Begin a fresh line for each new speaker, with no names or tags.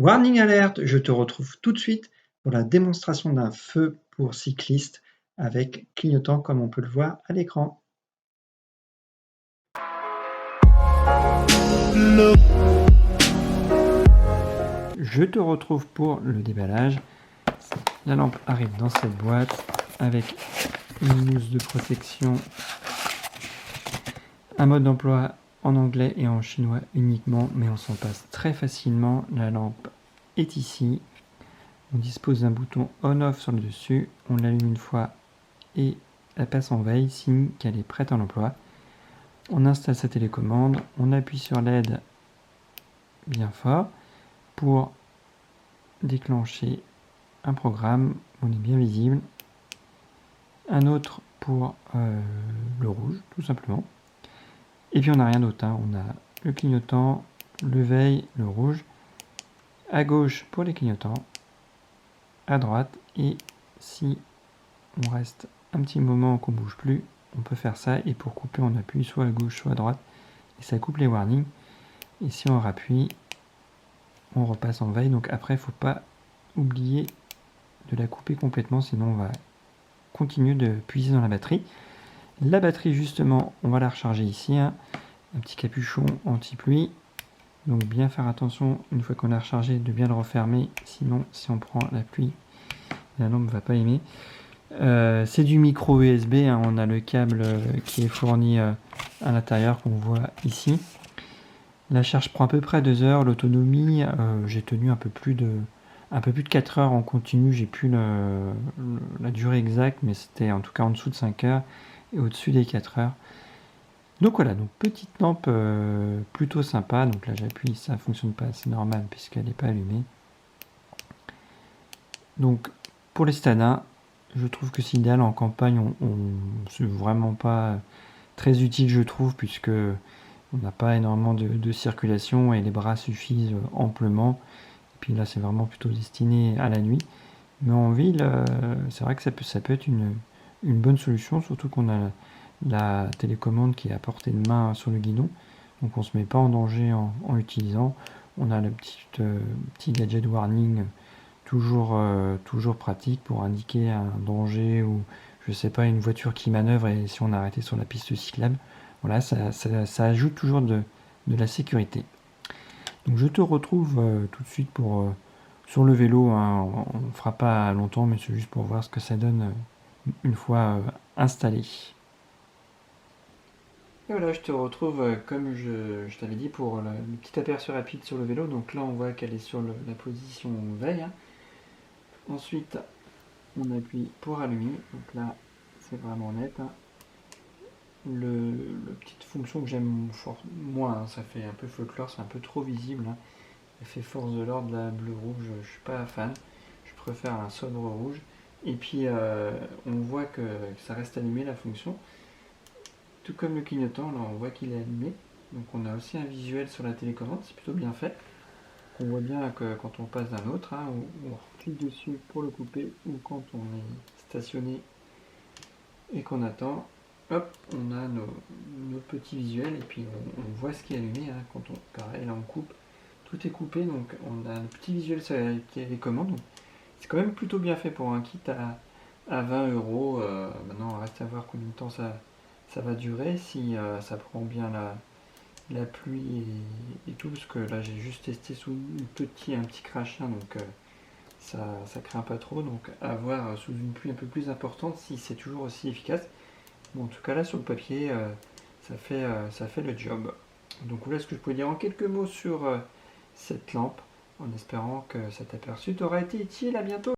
Warning alert, je te retrouve tout de suite pour la démonstration d'un feu pour cycliste avec clignotant comme on peut le voir à l'écran. Je te retrouve pour le déballage. La lampe arrive dans cette boîte avec une mousse de protection, un mode d'emploi en anglais et en chinois uniquement, mais on s'en passe très facilement. La lampe est ici. On dispose d'un bouton on-off sur le dessus. On l'allume une fois et elle passe en veille, signe qu'elle est prête à l'emploi. On installe sa télécommande. On appuie sur LED bien fort pour déclencher un programme. On est bien visible. Un autre pour le rouge, tout simplement. Et puis on n'a rien d'autre, hein. On a le clignotant, le veille, le rouge, à gauche pour les clignotants, à droite, et si on reste un petit moment qu'on bouge plus, on peut faire ça, et pour couper on appuie soit à gauche soit à droite, et ça coupe les warnings. Et si on rappuie, on repasse en veille. Donc après, il ne faut pas oublier de la couper complètement, sinon on va continuer de puiser dans la batterie. La batterie, justement, on va la recharger ici, hein. Un petit capuchon anti-pluie. Donc bien faire attention, une fois qu'on a rechargé, de bien le refermer. Sinon, si on prend la pluie, la lampe ne va pas aimer. C'est du micro USB, hein. On a le câble qui est fourni à l'intérieur qu'on voit ici. La charge prend à peu près 2 heures. L'autonomie, j'ai tenu un peu plus de 4 heures en continu. J'ai plus la durée exacte, mais c'était en tout cas en dessous de 5 heures et au-dessus des 4 heures. Donc voilà, donc petite lampe plutôt sympa. Donc là j'appuie, ça fonctionne pas, c'est normal puisqu'elle n'est pas allumée. Donc pour les Stana, je trouve que c'est idéal en campagne. C'est vraiment pas très utile, je trouve, puisque on n'a pas énormément de circulation et les bras suffisent amplement. Et puis là c'est vraiment plutôt destiné à la nuit. Mais en ville, c'est vrai que ça peut être une bonne solution, surtout qu'on a la télécommande qui est à portée de main sur le guidon, donc on ne se met pas en danger en l'utilisant. On a le petit gadget warning toujours pratique pour indiquer un danger ou je sais pas, une voiture qui manœuvre et si on est arrêté sur la piste cyclable. Voilà, ça ajoute toujours de la sécurité. Donc je te retrouve tout de suite sur le vélo, hein. On ne fera pas longtemps, mais c'est juste pour voir ce que ça donne une fois installé. Et voilà, je te retrouve comme je t'avais dit pour le petit aperçu rapide sur le vélo. Donc là, on voit qu'elle est sur la position veille, hein. Ensuite, on appuie pour allumer. Donc là, c'est vraiment net, hein. La petite fonction que j'aime moins, hein, ça fait un peu folklore, c'est un peu trop visible, hein. Elle fait force de l'ordre, la bleu-rouge, je suis pas fan. Je préfère un sobre rouge. Et puis, on voit que ça reste allumé, la fonction. Tout comme le clignotant, là on voit qu'il est allumé. Donc on a aussi un visuel sur la télécommande, c'est plutôt bien fait. On voit bien que quand on passe d'un autre, hein, on clique dessus pour le couper, ou quand on est stationné et qu'on attend, hop, on a nos petits visuels, et puis on voit ce qui est allumé, hein, quand pareil, là on coupe, tout est coupé, donc on a un petit visuel sur la télécommande. C'est quand même plutôt bien fait pour un kit à 20 euros. Maintenant, on reste à voir combien de temps ça va durer, si ça prend bien la pluie et tout, parce que là j'ai juste testé sous un petit crachin, donc ça craint pas trop, donc à voir sous une pluie un peu plus importante si c'est toujours aussi efficace. Bon, en tout cas là sur le papier, ça fait le job. Donc voilà ce que je peux dire en quelques mots sur cette lampe, en espérant que cet aperçu t'aura été utile. À bientôt.